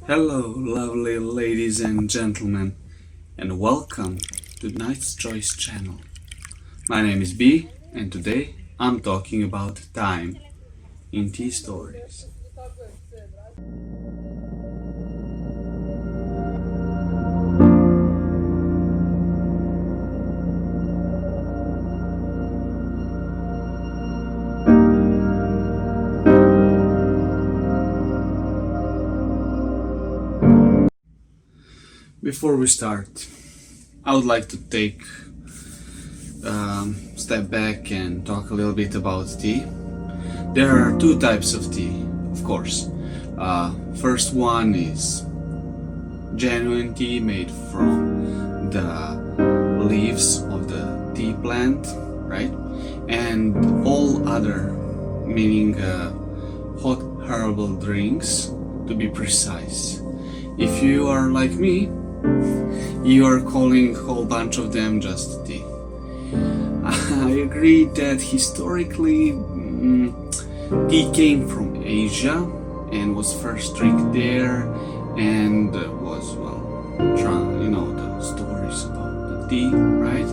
Hello, lovely ladies and gentlemen, and welcome to Night's Choice channel. My name is B, and today I'm talking about time in tea stories. Before we start, I would like to take a step back and talk a little bit about tea. There are two types of tea, of course. First one is genuine tea made from the leaves of the tea plant, right? And all other, meaning hot herbal drinks, to be precise. If you are like me, you are calling a whole bunch of them just tea. I agree that historically tea came from Asia and was first drank there and was, you know, the stories about the tea, right?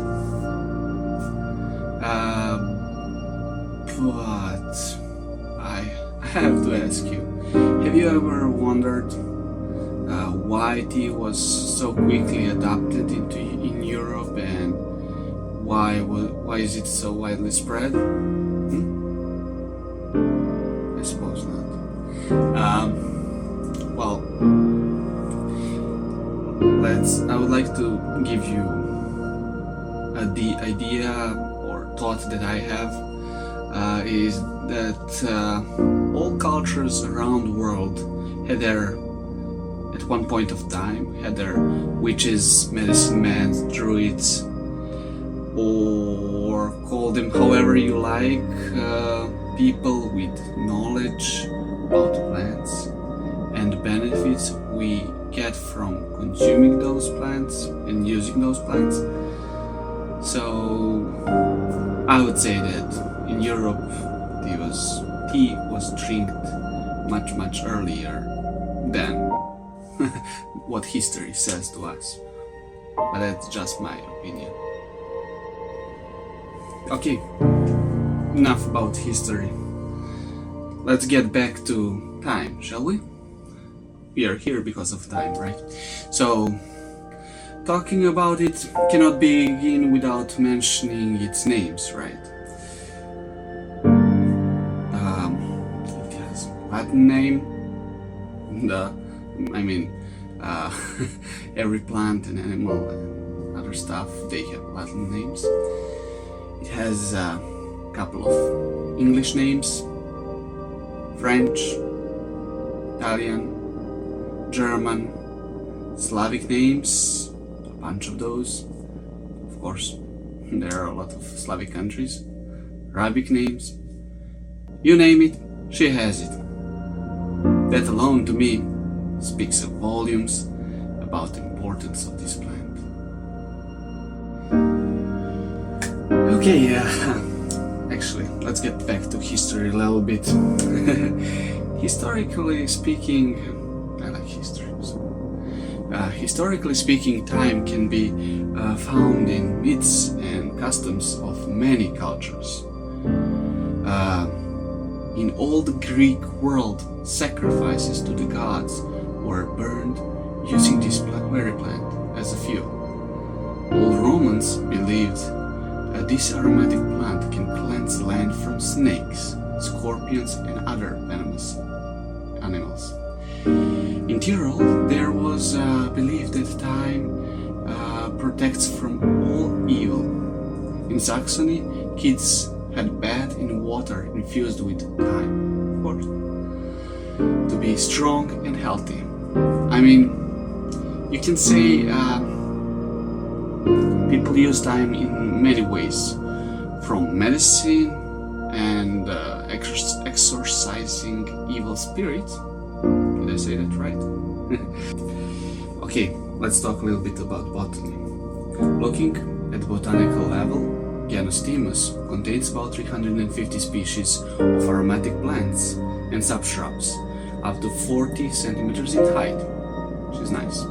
But I have to ask you, have you ever wondered why tea was so quickly adopted in Europe, and why is it so widely spread? I suppose not. Well, I would like to give you the idea or thought that I have is that all cultures around the world had at one point of time, had their witches, medicine men, druids, or call them however you like, people with knowledge about plants and the benefits we get from consuming those plants and using those plants. So I would say that in Europe tea was drank much earlier than what history says to us, but that's just my opinion. Okay, enough about history. Let's get back to time, shall we? We are here because of time, right? So, talking about it cannot begin without mentioning its names, right? It has Latin name. Every plant and animal and other stuff, they have Latin names. It has a couple of English names: French, Italian, German, Slavic names, a bunch of those. Of course, there are a lot of Slavic countries. Arabic names. You name it, she has it. That alone, to me, speaks of volumes about the importance of this plant. Okay, actually, let's get back to history a little bit. Historically speaking, I like history. Historically speaking, time can be found in myths and customs of many cultures. In all the Greek world, sacrifices to the gods were burned using this very plant as a fuel. All Romans believed this aromatic plant can cleanse land from snakes, scorpions, and other venomous animals. In Tyrol, there was a belief that thyme protects from all evil. In Saxony, kids had bathed in water infused with thyme, of course, to be strong and healthy. I mean, you can say people use thyme in many ways, from medicine and exorcising evil spirits. Did I say that right? Okay, let's talk a little bit about botany. Looking at the botanical level, genus Thymus contains about 350 species of aromatic plants and subshrubs, up to 40 centimeters in height. which is nice.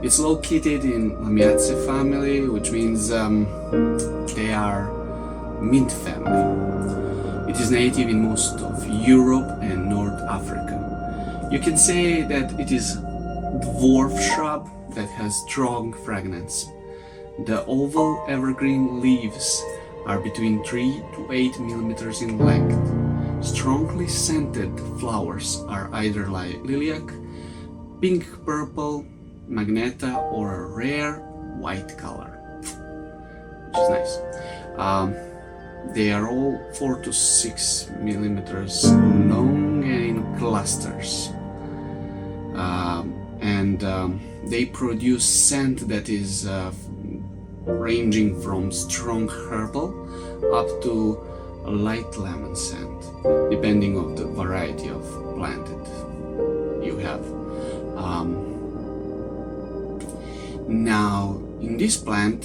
It's located in Lamiaceae family, which means they are mint family. It is native in most of Europe and North Africa. You can say that it is dwarf shrub that has strong fragrance. The oval evergreen leaves are between 3 to 8 millimeters in length. Strongly scented flowers are either lilac, pink purple, magneta, or a rare white color, which is nice. They are all 4 to 6 millimeters long and in clusters. They produce scent that is ranging from strong herbal up to a light lemon scent, depending on the variety of plant that you have. Now, in this plant,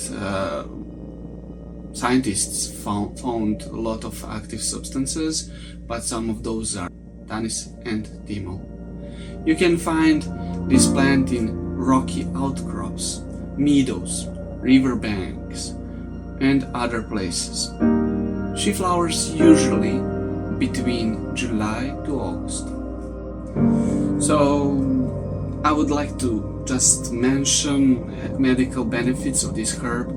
scientists found a lot of active substances, but some of those are tannis and thymol. You can find this plant in rocky outcrops, meadows, riverbanks, and other places. She flowers usually between July to August. So I would like to just mention medical benefits of this herb,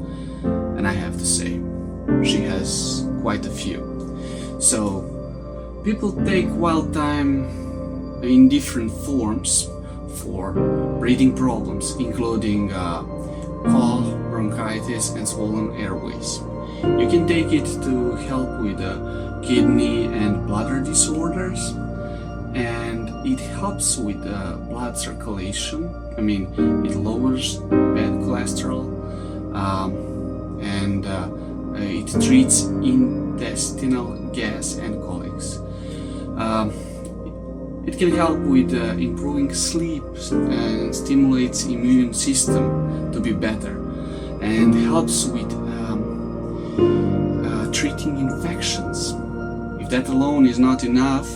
and I have to say, she has quite a few. So people take wild thyme in different forms for breathing problems, including cough, bronchitis, and swollen airways. You can take it to help with kidney and bladder disorders, and it helps with blood circulation. I mean, it lowers bad cholesterol, and it treats intestinal gas and colics. It can help with improving sleep and stimulates immune system to be better, and helps with treating infections. If that alone is not enough,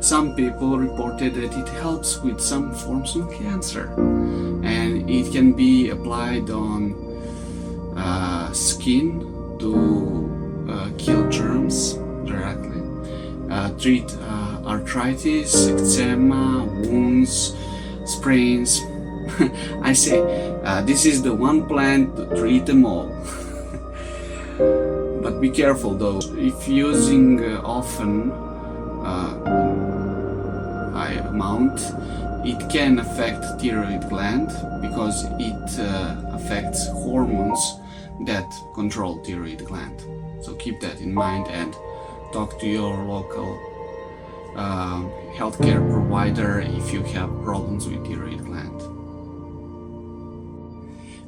some people reported that it helps with some forms of cancer, and it can be applied on skin to kill germs directly, treat arthritis, eczema, wounds, sprains. I say this is the one plant to treat them all. But be careful though, if using often high amount, it can affect thyroid gland, because it affects hormones that control thyroid gland. So keep that in mind and talk to your local healthcare provider if you have problems with thyroid gland.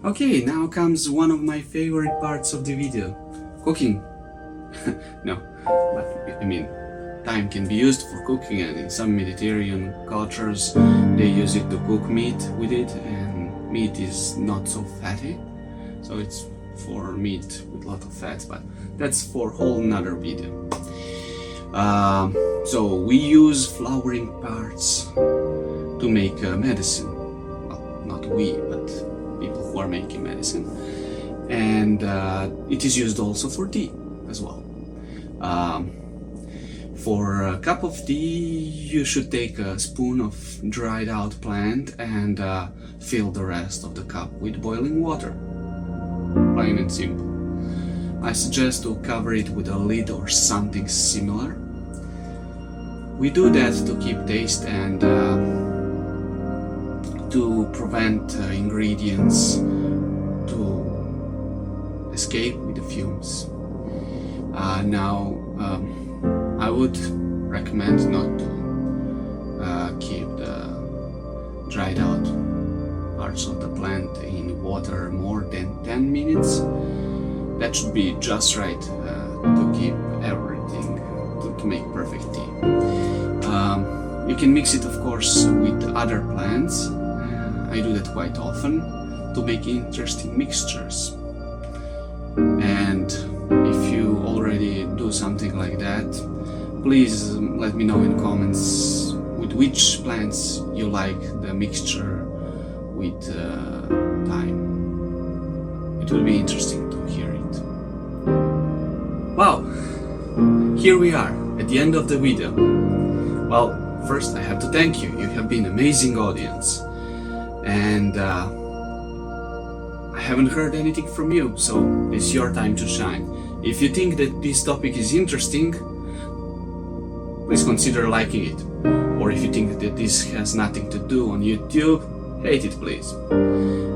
Okay, now comes one of my favorite parts of the video. Cooking. No, but I mean, thyme can be used for cooking, and in some Mediterranean cultures they use it to cook meat with it, and meat is not so fatty, so it's for meat with a lot of fats, but that's for a whole nother video. So we use flowering parts to make medicine. Well, not we, but people who are making medicine. And it is used also for tea as well. For a cup of tea, you should take a spoon of dried out plant and fill the rest of the cup with boiling water. Plain and simple. I suggest to cover it with a lid or something similar. We do that to keep taste and to prevent ingredients to escape with the fumes. Now, I would recommend not to keep the dried out parts of the plant in water more than 10 minutes. That should be just right to keep everything, to make perfect tea. You can mix it, of course, with other plants. I do that quite often to make interesting mixtures. And if you already do something like that, please let me know in comments with which plants you like the mixture with thyme. It will be interesting to hear it. Wow, here we are at the end of the video. Well, first I have to thank you. You have been an amazing audience, and I haven't heard anything from you, so it's your time to shine. If you think that this topic is interesting, please consider liking it. Or if you think that this has nothing to do on YouTube, hate it please.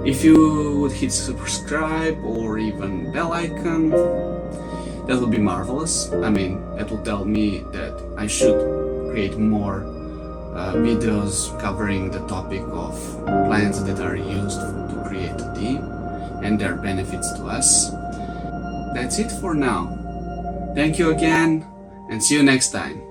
If you would hit subscribe or even bell icon, that would be marvelous. I mean, that will tell me that I should create more videos covering the topic of plants that are used to create tea and their benefits to us. That's it for now. Thank you again, and see you next time.